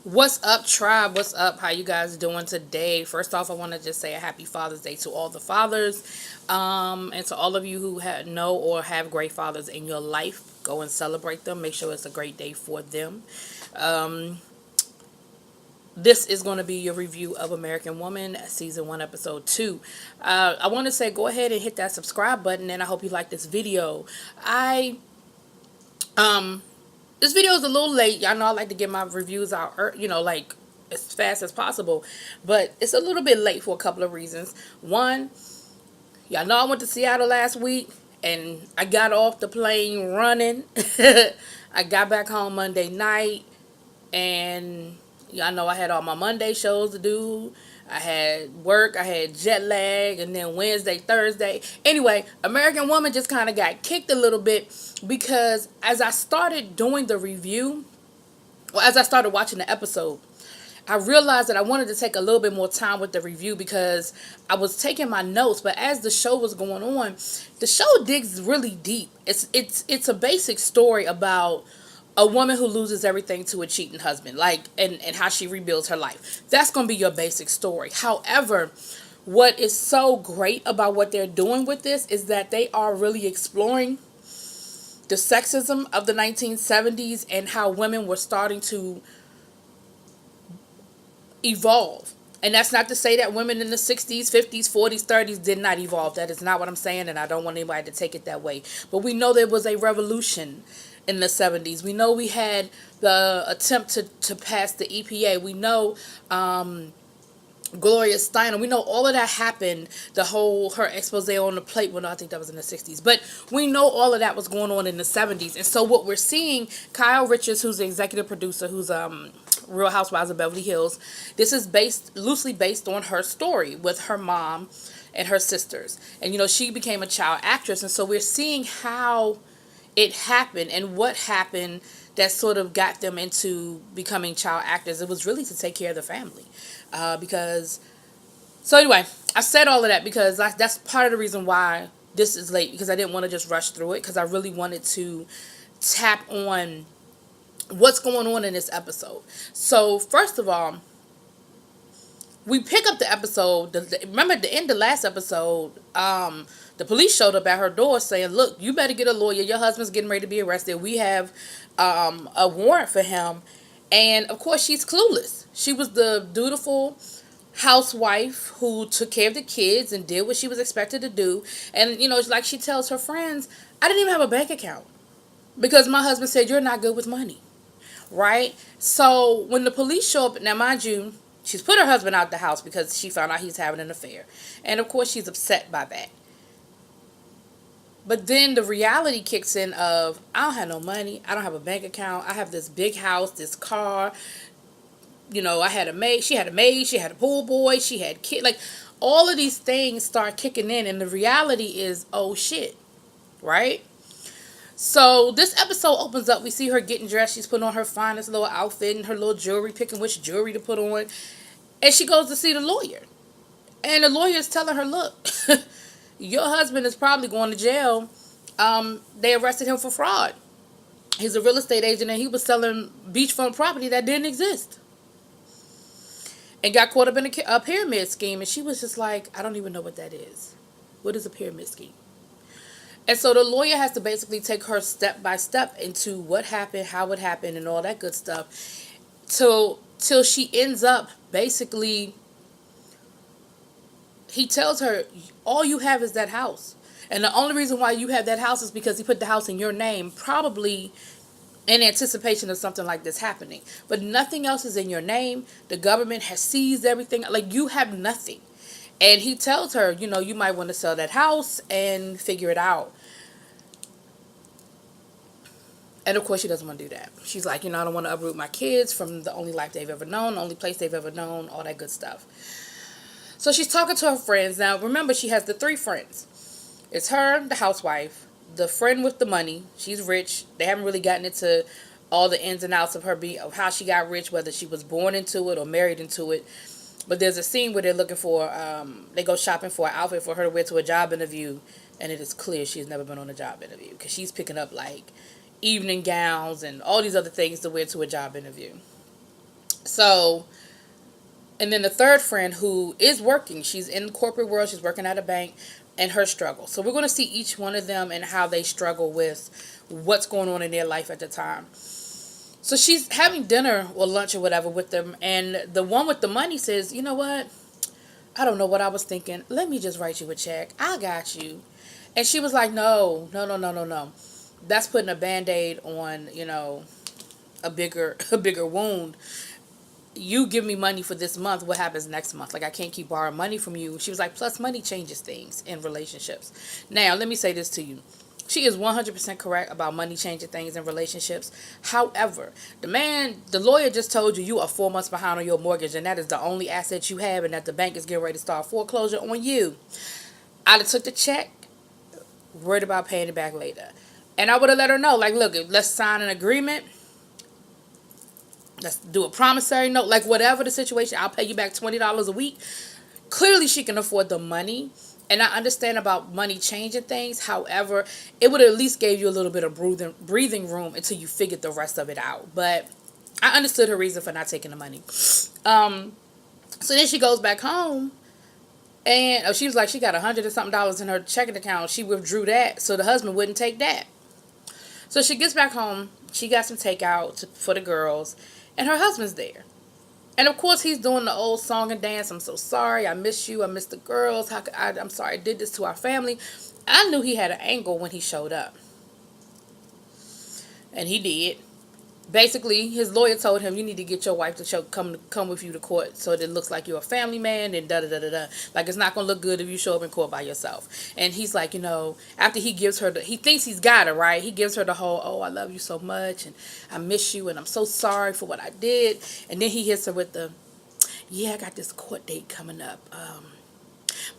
What's up, tribe? What's up? How you guys doing today? First off, I want to just say a happy Father's Day to all the fathers, and to all of you who know or have great fathers in your life. Go and celebrate them. Make sure it's a great day for them. This is going to be your review of American Woman, season 1, episode 2. I want to say go ahead and hit that subscribe button, and I hope you like this video. I This video is a little late. Y'all know I like to get my reviews out, like as fast as possible. But it's a little bit late for a couple of reasons. One, y'all know I went to Seattle last week and I got off the plane running. I got back home Monday night and y'all know I had all my Monday shows to do. I had work, I had jet lag, and then Wednesday, Thursday. Anyway, American Woman just kind of got kicked a little bit because as I started doing the review, or as I started watching the episode, I realized that I wanted to take a little bit more time with the review because I was taking my notes, but as the show was going on, the show digs really deep. It's a basic story about a woman who loses everything to a cheating husband, and how she rebuilds her life. That's going to be your basic story. However, what is so great about what they're doing with this is that they are really exploring the sexism of the 1970s and how women were starting to evolve. And that's not to say that women in the 60s, 50s, 40s, 30s did not evolve. That is not what I'm saying, and I don't want anybody to take it that way. But we know there was a revolution in the 70s. We know we had the attempt to pass the EPA. We know Gloria Steinem. We know all of that happened. Her expose on the plate. Well, no, I think that was in the 60s. But we know all of that was going on in the 70s. And so what we're seeing, Kyle Richards, who's the executive producer, who's Real Housewives of Beverly Hills. This is loosely based on her story with her mom and her sisters. And she became a child actress, and so we're seeing how it happened and what happened that sort of got them into becoming child actors. It was really to take care of the family. Because so anyway, I said all of that because that's part of the reason why this is late, because I didn't want to just rush through it, because I really wanted to tap on what's going on in this episode. So first of all, we pick up the episode. Remember at the end of the last episode, the police showed up at her door saying, "Look, you better get a lawyer. Your husband's getting ready to be arrested. We have a warrant for him." And of course, she's clueless. She was the dutiful housewife who took care of the kids and did what she was expected to do. And it's like she tells her friends, "I didn't even have a bank account because my husband said you're not good with money." Right? So when the police show up, now mind you, she's put her husband out the house because she found out he's having an affair. And of course she's upset by that. But then the reality kicks in of, I don't have no money. I don't have a bank account. I have this big house, this car. I had a maid. She had a maid. She had a pool boy. She had kids. Like, all of these things start kicking in. And the reality is, oh shit. Right? So this episode opens up. We see her getting dressed. She's putting on her finest little outfit and her little jewelry, picking which jewelry to put on. And she goes to see the lawyer. And the lawyer is telling her, look, your husband is probably going to jail. They arrested him for fraud. He's a real estate agent and he was selling beachfront property that didn't exist. And got caught up in a pyramid scheme. And she was just like, I don't even know what that is. What is a pyramid scheme? And so the lawyer has to basically take her step by step into what happened, how it happened, and all that good stuff. Till she ends up basically, he tells her, all you have is that house. And the only reason why you have that house is because he put the house in your name, probably in anticipation of something like this happening. But nothing else is in your name. The government has seized everything. Like, you have nothing. And he tells her, you might want to sell that house and figure it out. And of course she doesn't want to do that. She's like, I don't want to uproot my kids from the only life they've ever known, the only place they've ever known, all that good stuff. So she's talking to her friends. Now, remember, she has the 3 friends. It's her, the housewife, the friend with the money. She's rich. They haven't really gotten into all the ins and outs of of how she got rich, whether she was born into it or married into it. But there's a scene where they're looking for, they go shopping for an outfit for her to wear to a job interview. And it is clear she's never been on a job interview because she's picking up like evening gowns and all these other things to wear to a job interview. So, and then the third friend who is working, she's in the corporate world, she's working at a bank, and her struggle. So we're going to see each one of them and how they struggle with what's going on in their life at the time. So she's having dinner or lunch or whatever with them, and the one with the money says, "You know what? I don't know what I was thinking. Let me just write you a check. I got you." And she was like, "No, no, no, no, no, no. That's putting a band-aid on, a bigger a bigger wound. You give me money for this month, what happens next month? Like, I can't keep borrowing money from you." She was like, plus money changes things in relationships. Now, let me say this to you. She is 100% correct about money changing things in relationships. However, the lawyer just told you are 4 months behind on your mortgage, and that is the only asset you have, and that the bank is getting ready to start foreclosure on you. I'd have took the check, worried about paying it back later. And I would have let her know, like, look, let's sign an agreement. Let's do a promissory note, like whatever the situation. I'll pay you back $20 a week. Clearly, she can afford the money, and I understand about money changing things. However, it would at least gave you a little bit of breathing room until you figured the rest of it out. But I understood her reason for not taking the money. So then she goes back home, and she was like, she got $100 and something dollars in her checking account. She withdrew that, so the husband wouldn't take that. So she gets back home. She got some takeout for the girls, and her husband's there. And of course, he's doing the old song and dance. I'm so sorry. I miss you. I miss the girls. I'm sorry I did this to our family. I knew he had an angle when he showed up. And he did. Basically, his lawyer told him, you need to get your wife to come with you to court so that it looks like you're a family man and da-da-da-da-da. Like, it's not going to look good if you show up in court by yourself. And he's like, after he gives her he thinks he's got her, right? He gives her the whole, oh, I love you so much, and I miss you, and I'm so sorry for what I did. And then he hits her with the, yeah, I got this court date coming up.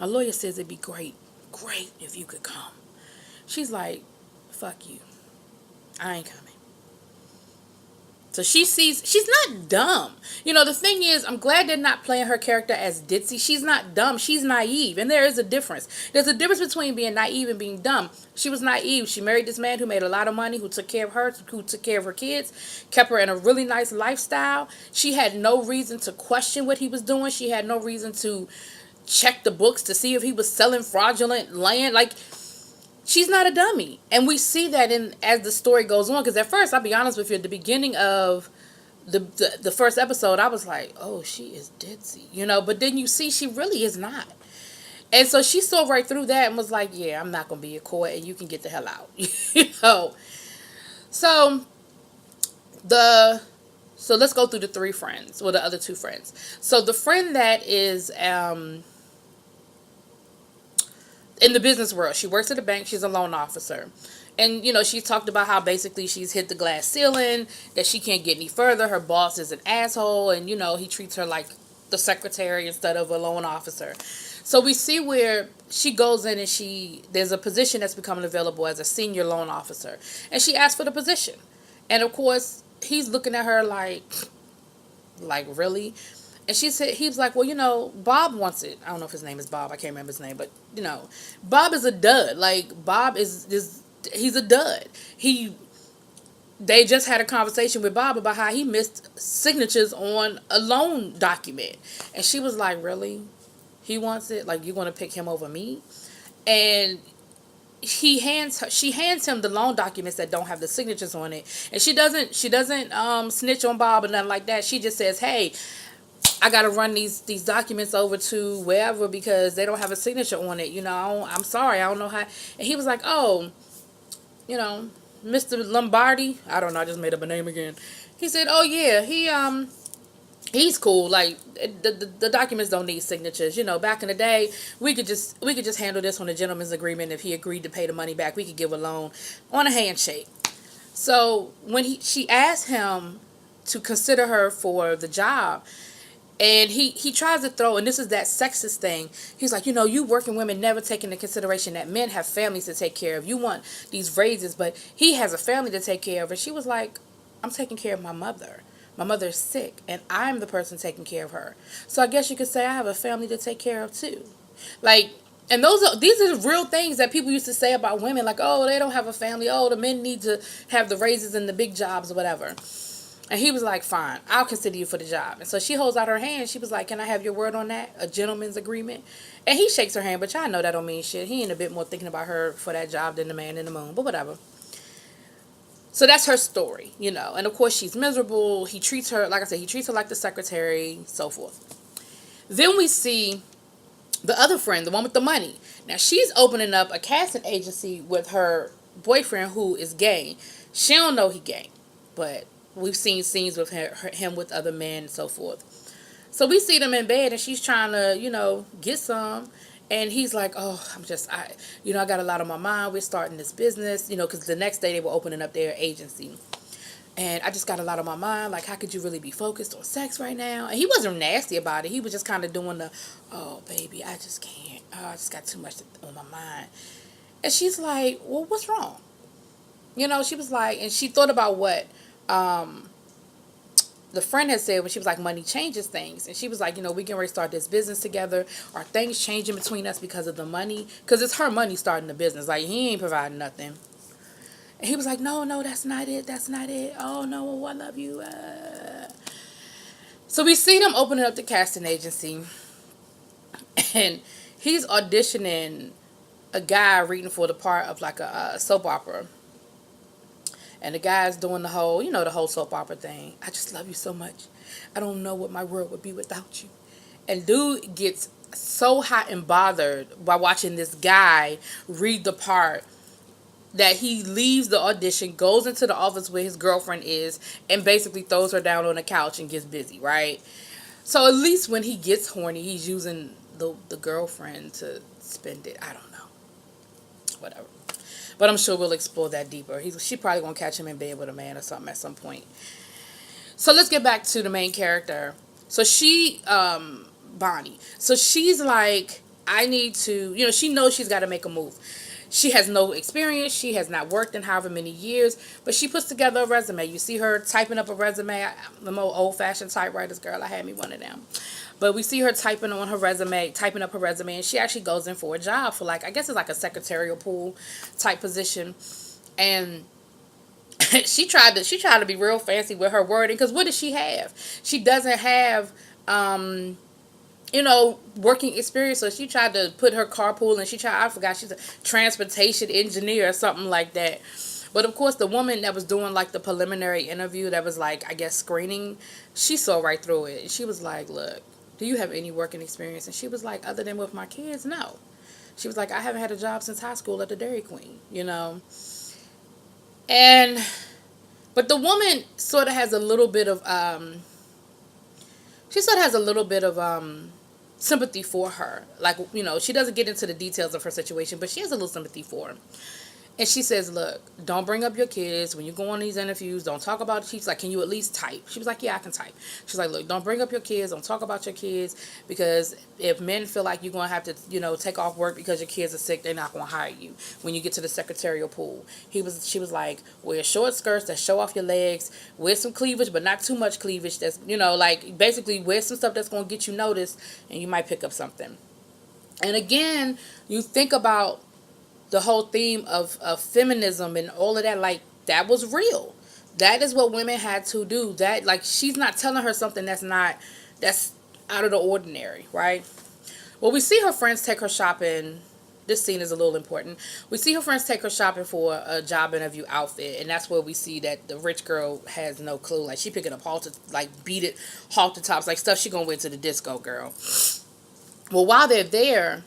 My lawyer says it'd be great if you could come. She's like, fuck you. I ain't coming. So she sees, she's not dumb. The thing is, I'm glad they're not playing her character as ditzy. She's not dumb. She's naive. And there is a difference. There's a difference between being naive and being dumb. She was naive. She married this man who made a lot of money, who took care of her, who took care of her kids, kept her in a really nice lifestyle. She had no reason to question what he was doing. She had no reason to check the books to see if he was selling fraudulent land. Like, she's not a dummy. And we see that as the story goes on. Because at first, I'll be honest with you, at the beginning of the first episode, I was like, oh, she is ditzy. But then you see she really is not. And so she saw right through that and was like, yeah, I'm not going to be a court, and you can get the hell out. So let's go through the three friends, or the other two friends. So the friend that is in the business world, she works at a bank, she's a loan officer. And, she's talked about how basically she's hit the glass ceiling, that she can't get any further. Her boss is an asshole, and, he treats her like the secretary instead of a loan officer. So we see where she goes in and there's a position that's becoming available as a senior loan officer. And she asks for the position. And, of course, he's looking at her like, really? And he was like, well, Bob wants it. I don't know if his name is Bob. I can't remember his name. But, Bob is a dud. Like, Bob he's a dud. They just had a conversation with Bob about how he missed signatures on a loan document. And she was like, really? He wants it? Like, you're going to pick him over me? And she hands him the loan documents that don't have the signatures on it. And she doesn't snitch on Bob or nothing like that. She just says, hey, I got to run these documents over to wherever because they don't have a signature on it. I'm sorry. I don't know how. And he was like, oh, Mr. Lombardi. I don't know. I just made up a name again. He said, oh, yeah, he's cool. Like, the documents don't need signatures. Back in the day, we could just handle this on a gentleman's agreement. If he agreed to pay the money back, we could give a loan on a handshake. So when she asked him to consider her for the job, and he tries to throw, and this is that sexist thing. He's like, you working women never take into consideration that men have families to take care of. You want these raises, but he has a family to take care of. And she was like, I'm taking care of my mother. My mother is sick, and I'm the person taking care of her. So I guess you could say I have a family to take care of too. Like, and these are real things that people used to say about women. Like, oh, they don't have a family. Oh, the men need to have the raises and the big jobs or whatever. And he was like, fine, I'll consider you for the job. And so she holds out her hand. She was like, can I have your word on that? A gentleman's agreement. And he shakes her hand, but y'all know that don't mean shit. He ain't a bit more thinking about her for that job than the man in the moon, but whatever. So that's her story, you know. And of course, she's miserable. He treats her, like I said, he treats her like the secretary, so forth. Then we see the other friend, the one with the money. Now, she's opening up a casting agency with her boyfriend who is gay. She don't know he gay, but we've seen scenes with him with other men and so forth. So we see them in bed, and she's trying to, you know, get some. And he's like, oh, I got a lot on my mind. We're starting this business, you know, because the next day they were opening up their agency. And I just got a lot on my mind. Like, how could you really be focused on sex right now? And he wasn't nasty about it. He was just kind of doing the, oh, baby, I just can't. Oh, I just got too much on my mind. And she's like, well, what's wrong? You know, she was like, and she thought about what the friend had said when she was like, money changes things. And she was like, you know, we can restart this business together. Are things changing between us because of the money? Because it's her money starting the business. Like, he ain't providing nothing. And he was like, no, that's not it. That's not it. Oh, no, I love you. So we see them opening up the casting agency. And he's auditioning a guy reading for the part of like a soap opera. And the guy's doing the whole, you know, the whole soap opera thing. I just love you so much. I don't know what my world would be without you. And dude gets so hot and bothered by watching this guy read the part that he leaves the audition, goes into the office where his girlfriend is, and basically throws her down on the couch and gets busy, right? So at least when he gets horny, he's using the girlfriend to spend it. I don't know. Whatever. But I'm sure we'll explore that deeper. She probably gonna catch him in bed with a man or something at some point. So let's get back to the main character. So she, Bonnie. So she's like, I need to, you know, she knows she's got to make a move. She has no experience. She has not worked in however many years, but she puts together a resume. You see her typing up a resume. The more old-fashioned typewriters, girl. I had me one of them. But we see her typing up her resume, and she actually goes in for a job for like, I guess it's like a secretarial pool type position. And she tried to be real fancy with her wording, because what does she have? She doesn't have working experience. So she tried to put her carpool, and I forgot, she's a transportation engineer or something like that. But of course, the woman that was doing like the preliminary interview, that was like, I guess, screening, she saw right through it. And she was like, look, do you have any working experience? And she was like, other than with my kids, no. She was like, I haven't had a job since high school at the Dairy Queen, you know. But the woman sort of has a little bit of, sympathy for her. Like, you know, she doesn't get into the details of her situation, but she has a little sympathy for her. And she says, look, don't bring up your kids. When you go on these interviews, don't talk about it. She's like, can you at least type? She was like, yeah, I can type. She's like, look, don't bring up your kids. Don't talk about your kids. Because if men feel like you're going to have to, you know, take off work because your kids are sick, they're not going to hire you when you get to the secretarial pool. She was like, wear short skirts that show off your legs. Wear some cleavage, but not too much cleavage. That's, you know, like, basically wear some stuff that's going to get you noticed, and you might pick up something. And again, you think about the whole theme of feminism and all of that, like, that was real. That is what women had to do. That, like, she's not telling her something that's out of the ordinary, right? Well, we see her friends take her shopping. This scene is a little important. We see her friends take her shopping for a job interview outfit, and that's where we see that the rich girl has no clue. Like, she picking up halter tops, like stuff she gonna wear to the disco, girl. Well, while they're there,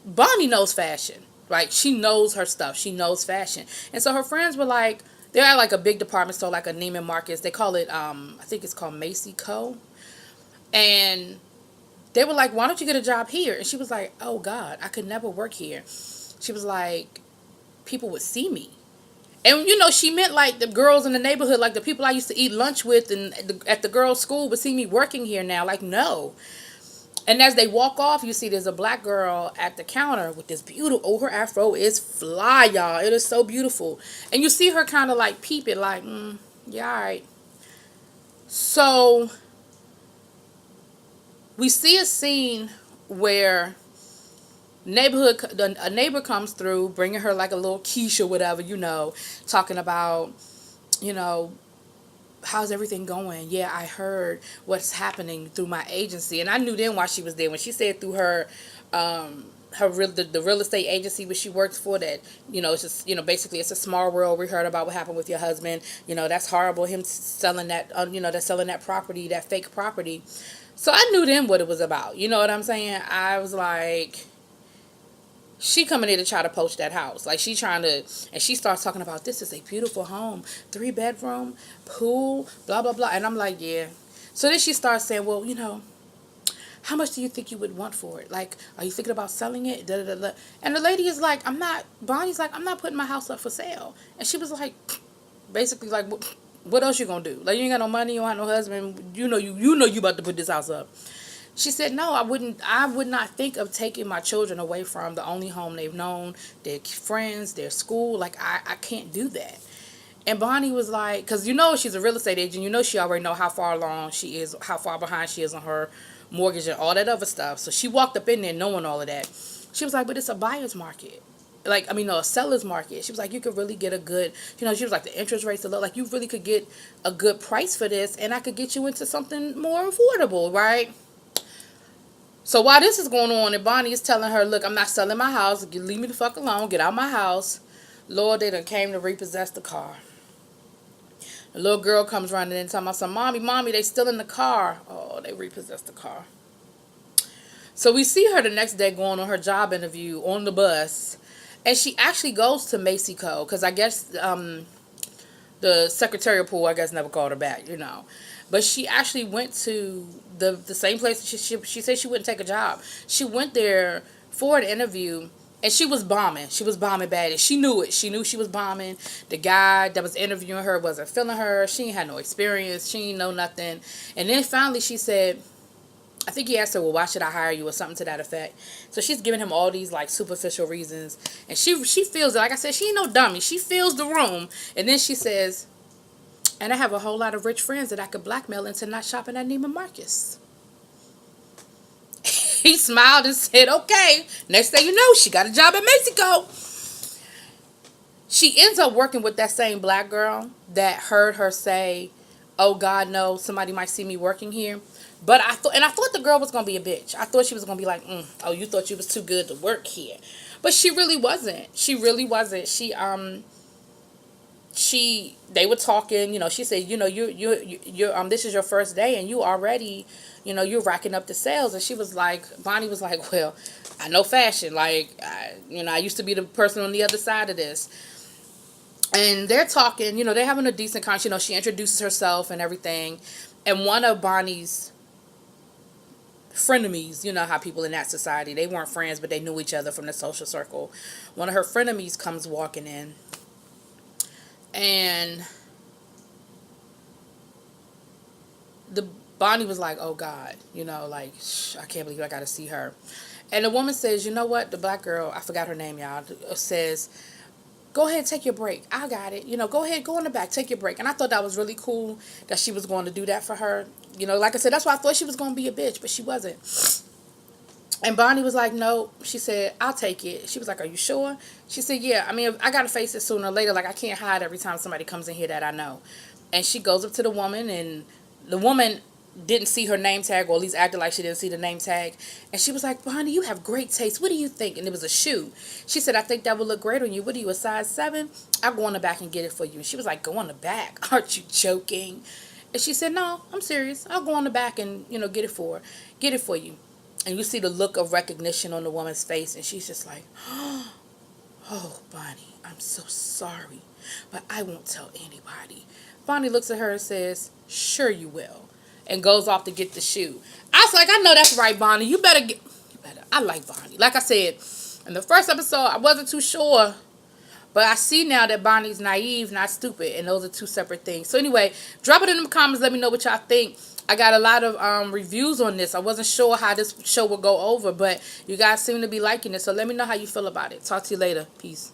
Bonnie knows fashion. Like, she knows her stuff. She knows fashion. And so her friends were like, they're at like a big department store, like a Neiman Marcus. They call it, I think it's called Macy Co. And they were like, why don't you get a job here? And she was like, oh God, I could never work here. She was like, people would see me. And, you know, she meant like the girls in the neighborhood, like the people I used to eat lunch with and at the girls' school would see me working here now. Like, no. And as they walk off, you see there's a black girl at the counter with this beautiful, her afro is fly, y'all. It is so beautiful. And you see her kind of like peep it, like, yeah, all right. So we see a scene where a neighbor comes through, bringing her like a little quiche or whatever, you know, talking about, you know, how's everything going? Yeah, I heard what's happening through my agency. And I knew then why she was there. When she said through her, the real estate agency which she works for, that, it's just, basically it's a small world. We heard about what happened with your husband. That's horrible. Him selling that, they're selling that property, that fake property. So I knew then what it was about. You know what I'm saying? I was like, she coming in to try to poach that house. Like, she trying to, and she starts talking about, this is a beautiful home, 3-bedroom, pool, blah, blah, blah. And I'm like, yeah. So then she starts saying, well, how much do you think you would want for it? Like, are you thinking about selling it? Da, da, da, da. And the lady is like, Bonnie's like, I'm not putting my house up for sale. And she was like, basically like, what else you gonna do? Like, you ain't got no money, you don't have no husband, you know you about to put this house up. She said, no, I would not think of taking my children away from the only home they've known, their friends, their school. Like, I can't do that. And Bonnie was like, because she's a real estate agent, she already know how far along she is, how far behind she is on her mortgage and all that other stuff. So she walked up in there knowing all of that. She was like, but it's a buyer's market. Like, I mean, no, a seller's market. She was like, you could really get a good, she was like, the interest rates are low. Like, you really could get a good price for this, and I could get you into something more affordable, right? So while this is going on, and Bonnie is telling her, look, I'm not selling my house. Leave me the fuck alone. Get out my house. Lord, they done came to repossess the car. The little girl comes running in telling my mommy, they still in the car. Oh, they repossessed the car. So we see her the next day going on her job interview on the bus. And she actually goes to Macyco, because I guess the secretarial pool, I guess, never called her back, But she actually went to the same place. She said she wouldn't take a job. She went there for an interview, and she was bombing. She was bombing bad, and she knew it. She knew she was bombing. The guy that was interviewing her wasn't feeling her. She ain't had no experience. She ain't know nothing. And then finally she said, I think he asked her, well, why should I hire you, or something to that effect. So she's giving him all these, like, superficial reasons. And she feels it. Like I said, she ain't no dummy. She feels the room. And then she says, and I have a whole lot of rich friends that I could blackmail into not shopping at Neiman Marcus. He smiled and said, okay. Next thing you know, she got a job at Macyco. She ends up working with that same black girl that heard her say, oh, God, no, somebody might see me working here. But I thought the girl was going to be a bitch. I thought she was going to be like, oh, you thought you was too good to work here. But she really wasn't. She really wasn't. They were talking, she said, you're this is your first day, and you already, you're racking up the sales. And she was like, Bonnie was like, well, I know fashion. Like, I used to be the person on the other side of this. And they're talking, they're having a decent conversation. She introduces herself and everything. And one of Bonnie's frenemies, how people in that society, they weren't friends, but they knew each other from the social circle. One of her frenemies comes walking in. And the Bonnie was like, oh, God, like, I can't believe I got to see her. And the woman says, you know what? The black girl, I forgot her name, y'all, says, go ahead, take your break. I got it. Go ahead, go in the back, take your break. And I thought that was really cool that she was going to do that for her. Like I said, that's why I thought she was going to be a bitch, but she wasn't. And Bonnie was like, no. She said, I'll take it. She was like, are you sure? She said, yeah. I mean, I got to face it sooner or later. Like, I can't hide every time somebody comes in here that I know. And she goes up to the woman, and the woman didn't see her name tag, or at least acted like she didn't see the name tag. And she was like, Bonnie, you have great taste. What do you think? And it was a shoe. She said, I think that would look great on you. What are you, a size 7? I'll go in the back and get it for you. And she was like, go in the back? Aren't you joking? And she said, no, I'm serious. I'll go in the back and, get it for you. And you see the look of recognition on the woman's face, and she's just like, oh, Bonnie, I'm so sorry, but I won't tell anybody. Bonnie looks at her and says, sure you will, and goes off to get the shoe. I was like, I know that's right, Bonnie. You better. I like Bonnie. Like I said, in the first episode, I wasn't too sure, but I see now that Bonnie's naive, not stupid, and those are two separate things. So anyway, drop it in the comments. Let me know what y'all think. I got a lot of reviews on this. I wasn't sure how this show would go over, but you guys seem to be liking it. So let me know how you feel about it. Talk to you later. Peace.